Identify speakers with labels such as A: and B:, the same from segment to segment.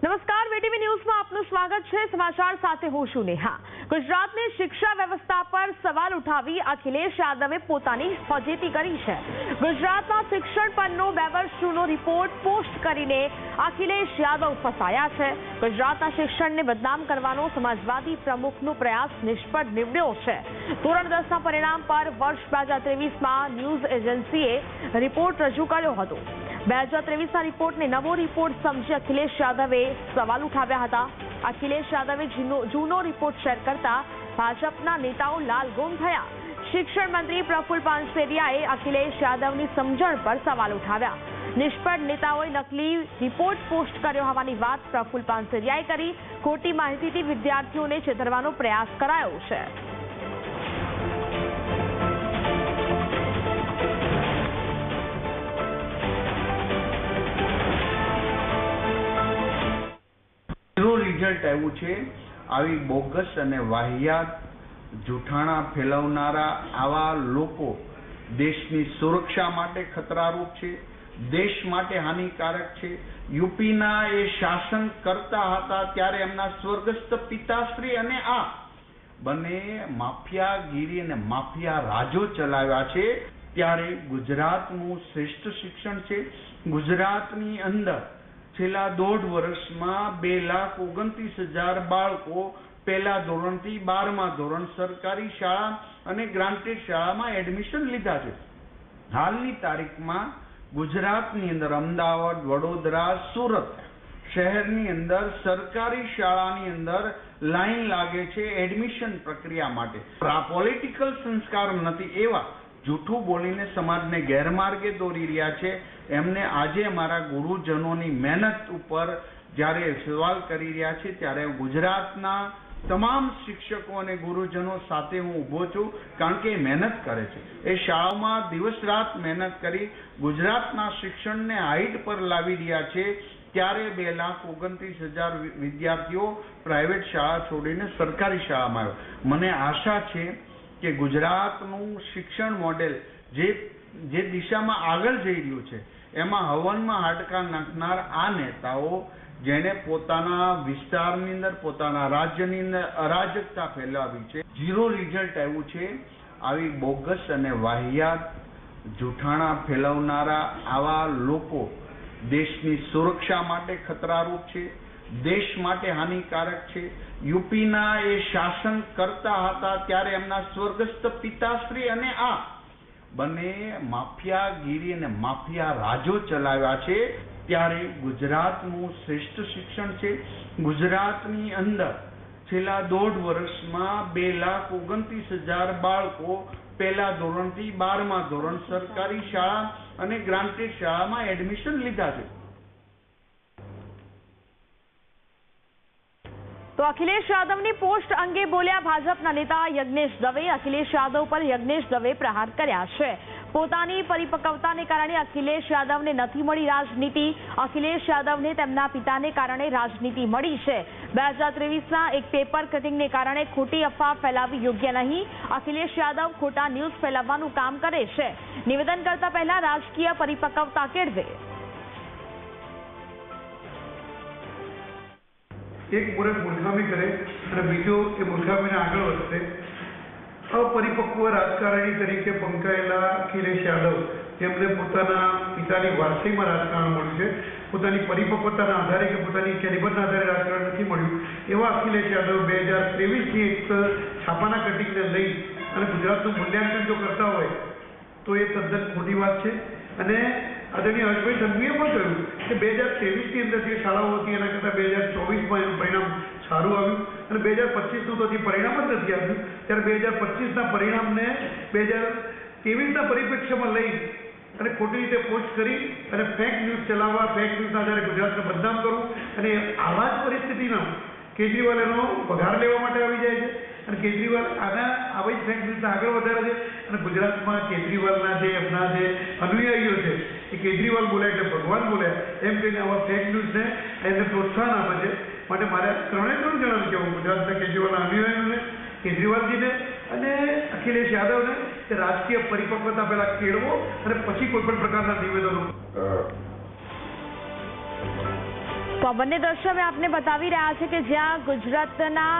A: નમસ્કાર, વીટીવી ન્યૂઝમાં આપનું સ્વાગત છે। સમાચાર સાથે હું છું નેહા। ગુજરાતની શિક્ષા વ્યવસ્થા પર સવાલ ઉઠાવી અખિલેશ યાદવે પોતાની ફજેતી કરી છે। ગુજરાતમાં શિક્ષણ પરનો 2 વર્ષ જૂનો રિપોર્ટ પોસ્ટ કરીને અખિલેશ યાદવ ફસાયા છે। ગુજરાતના શિક્ષણને બદનામ કરવાનો સમાજવાદી પ્રમુખનો પ્રયાસ નિષ્ફળ નીવડ્યો છે। ધોરણ 10ના પરિણામ પર વર્ષ 2023માં ન્યૂઝ એજન્સીએ રિપોર્ટ રજૂ કર્યો હતો। 2023ના રિપોર્ટને નવો રિપોર્ટ સમજી અખિલેશ યાદવે સવાલ ઉઠાવ્યા હતા। અખિલેશ યાદવે જૂનો રિપોર્ટ શેર કરતા ભાજપના નેતાઓ લાલગુમ થયા। શિક્ષણ મંત્રી પ્રફુલ્લ પાનસેરિયાએ અખિલેશ યાદવની સમજણ પર સવાલ ઉઠાવ્યા। નિષ્ફળ નેતાઓએ નકલી રિપોર્ટ પોસ્ટ કર્યો હોવાની વાત પ્રફુલ્લ પાનસેરિયાએ કરી। ખોટી માહિતીથી વિદ્યાર્થીઓને છેતરવાનો પ્રયાસ કરાયો છે।
B: રિઝલ્ટ આવ્યું છે। આવી બોગસ અને વાહિયાત જૂઠાણા ફેલાવનારા આવા લોકો દેશની સુરક્ષા માટે ખતરારૂપ છે, દેશ માટે હાનિકારક છે। યુપીના એ શાસન કરતા હતા ત્યારે એમના સ્વર્ગસ્થ પિતાશ્રી અને આ બંને માફિયાગીરી અને માફિયા રાજો ચલાવ્યા છે। ત્યારે ગુજરાતનું શ્રેષ્ઠ શિક્ષણ છે। ગુજરાતની અંદર છેલ્લા 1.5 વર્ષમાં 2,29,000 બાળકો પહેલા ધોરણથી 12મા ધોરણ સરકારી શાળા અને ગ્રાન્ટેડ શાળામાં એડમિશન લીધા છે। હાલની તારીખમાં ગુજરાતની અંદર અમદાવાદ, વડોદરા, સુરત શહેરની અંદર સરકારી શાળાની અંદર લાઈન લાગે છે એડમિશન પ્રક્રિયા માટે। આ પોલિટિકલ સંસ્કાર નથી એવા જૂઠું બોલીને સમાજને ગેરમાર્ગે દોરી રહ્યા છે। એમને આજે મારા ગુરુજનોની મહેનત ઉપર જ્યારે સવાલ કરી રહ્યા છે ત્યારે ગુજરાતના તમામ શિક્ષકો અને ગુરુજનો સાથે હું ઊભો છું, કારણ કે એ મહેનત કરે છે। એ શાળાઓમાં દિવસ રાત મહેનત કરી ગુજરાતના શિક્ષણને હાઈટ પર લાવી રહ્યા છે। ત્યારે 2,29,000 વિદ્યાર્થીઓ પ્રાઇવેટ શાળા છોડીને સરકારી શાળામાં આવ્યા। મને આશા છે કે ગુજરાતનું શિક્ષણ મોડેલ જે દિશામાં આગળ જઈ રહ્યું છે એમાં હવનમાં હાડકા નાખનાર આ નેતાઓ જેણે પોતાના વિસ્તારની અંદર પોતાના રાજ્યની અંદર અરાજકતા ફેલાવી છે, 0 રિઝલ્ટ આવ્યું છે। આવી બોગસ અને વાહિયાત જૂઠાણા ફેલાવનારા આવા લોકો દેશની સુરક્ષા માટે ખતરારૂપ છે, દેશ માટે હાનિકારક છે। યુપીના એ શાસન કરતા હતા ત્યારે એમના સ્વર્ગસ્થ પિતાશ્રી અને આ બંને માફિયાગીરી અને માફિયા રાજો ચલાવ્યા છે। ત્યારે ગુજરાતનું શ્રેષ્ઠ શિક્ષણ છે। ગુજરાતની અંદર છેલ્લા 1.5 વર્ષમાં 2,29,000 બાળકો પહેલા ધોરણથી 12મા ધોરણ સરકારી શાળા અને ગ્રાન્ટેડ શાળામાં એડમિશન લીધા છે।
A: તો અખિલેશ યાદવની પોસ્ટ અંગે બોલ્યા ભાજપના નેતા યજ્ઞેશ દવે। અખિલેશ યાદવ પર યજ્ઞેશ દવે પ્રહાર કર્યા છે। પોતાની પરિપક્વતાને કારણે અખિલેશ યાદવને નથી મળી રાજનીતિ। અખિલેશ યાદવને તેમના પિતાને કારણે રાજનીતિ મળી છે। 2023ના એક પેપર કટિંગને કારણે ખોટી અફવા ફેલાવવી યોગ્ય નહીં। અખિલેશ યાદવ ખોટા ન્યૂઝ ફેલાવવાનું કામ કરે છે। નિવેદન કરતા પહેલા રાજકીય પરિપક્વતા કેળવે।
C: એક મુરત મૂર્ખામી કરે અને બીજો એ મૂર્ખામીને આગળ વધશે। અપરિપક્વ રાજકારણી તરીકે પંકાયેલા અખિલેશ યાદવ જેમને પોતાના પિતાની વારસાઈમાં રાજકારણ મળ્યું છે, પોતાની પરિપક્વતાના આધારે કે પોતાની કેલિબરના આધારે રાજકારણ નથી મળ્યું, એવા અખિલેશ યાદવ 2023ની એક છાપાના કટિંગને લઈ અને ગુજરાતનું મૂલ્યાંકન જો કરતા હોય તો એ તદ્દન ખોટી વાત છે। અને આદરણીય હર્ષભાઈ સંઘવીએ પણ કહ્યું કે 2023ની અંદર જે શાળાઓ હતી એના કરતાં 2024માં એનું પરિણામ સારું આવ્યું અને 2025નું તો હજી પરિણામ જ નથી આવ્યું। ત્યારે 2025ના પરિણામને 2023ના પરિપ્રેક્ષ્યમાં લઈ અને ખોટી રીતે પોસ્ટ કરી અને ફેક ન્યૂઝ ચલાવવા, ફેક ન્યૂઝના આધારે ગુજરાતને બદનામ કરવું અને આવા જ પરિસ્થિતિમાં કેજરીવાલ એનો પગાર લેવા માટે આવી જાય છે અને કેજરીવાલ આવી જ ફેક ન્યૂઝને આગળ વધારે છે। અને ગુજરાતમાં કેજરીવાલના જે એમના જે અનુયાયીઓ છે એ કેજરીવાલ બોલ્યા એટલે ભગવાન બોલ્યા એમ કહીને આવા ફેક ન્યૂઝને એને પ્રોત્સાહન આપે છે। માટે મારે 3 જણાને કહેવું, ગુજરાતના કેજરીવાલના અનુયાયીઓને, કેજરીવાલજીને અને અખિલેશ યાદવને કે રાજકીય પરિપક્વતા પહેલા કેળવો અને પછી કોઈ પણ પ્રકારના નિવેદનો
A: તો આ બંને દ્રશ્ય મેં આપને બતાવી રહ્યા છે કે જ્યાં ગુજરાતના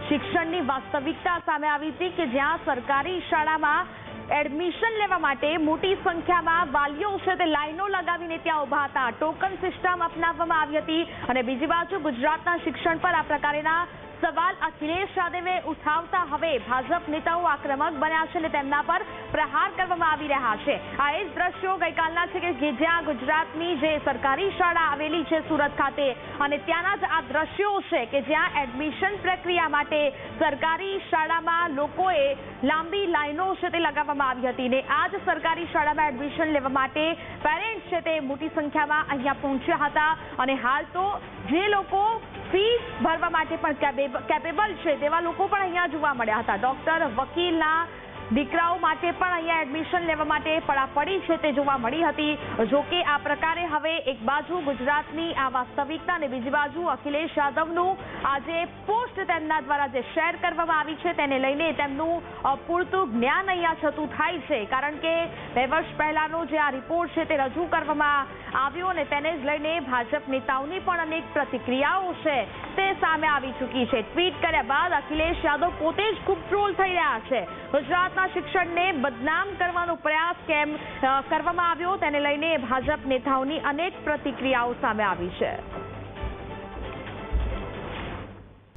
A: શિક્ષણની વાસ્તવિકતા સામે આવી હતી કે જ્યાં સરકારી શાળામાં એડમિશન લેવા માટે મોટી સંખ્યામાં વાલીઓ છે તે લાઈનો લગાવીને ત્યાં ઉભા હતા, ટોકન સિસ્ટમ અપનાવવામાં આવી હતી અને બીજી બાજુ ગુજરાતના શિક્ષણ પર આ પ્રકારના સવાલ અખિલેશ યાદવે ઉઠાવતા હવે ભાજપ નેતાઓ આક્રમક બન્યા છે અને તેમના પર પ્રહાર કરવામાં આવી રહ્યા છે। આ એ જ દ્રશ્યો ગઈકાલના છે કે જ્યાં ગુજરાતની જે સરકારી શાળા આવેલી છે સુરત ખાતે અને ત્યાંના જ આ દ્રશ્યો છે કે જ્યાં એડમિશન પ્રક્રિયા માટે સરકારી શાળામાં લોકોએ લાંબી લાઈનો છે તે લગાવવામાં આવી હતી ને આ જ સરકારી શાળામાં એડમિશન લેવા માટે પેરેન્ટ્સ છે તે મોટી સંખ્યામાં અહીંયા પહોંચ્યા હતા અને હાલ તો જે લોકો ફીસ ભરવા માટે પણ કેપેબલ છે તેવા લોકો પણ અહીંયા જોવા મળ્યા હતા। ડોક્ટર, વકીલના દીકરાઓ માટે પણ અહીંયા એડમિશન લેવા માટે પડાપડી છે તે જોવા મળી હતી। જો કે આ પ્રકારે હવે એક બાજુ ગુજરાતની આ વાસ્તવિકતા અને બીજી બાજુ અખિલેશ યાદવનું આ જે પોસ્ટ તેમના દ્વારા જે શેર કરવામાં આવી છે તેને લઈને તેમનું પૂરતું જ્ઞાન અહીંયા છતું થાય છે કારણ કે 2 વર્ષ પહેલાનો જે આ રિપોર્ટ છે તે રજૂ કરવામાં આવ્યો અને તેને જ લઈને ભાજપ નેતાઓની પણ અનેક પ્રતિક્રિયાઓ છે તે સામે આવી ચૂકી છે। ટ્વીટ કર્યા બાદ અખિલેશ યાદવ પોતે જ ખૂબ ટ્રોલ થઈ રહ્યા છે। ગુજરાતના શિક્ષણને બદનામ કરવાનો પ્રયાસ કેમ કરવામાં આવ્યો તેને લઈને ભાજપ નેતાઓની અનેક પ્રતિક્રિયાઓ સામે આવી છે।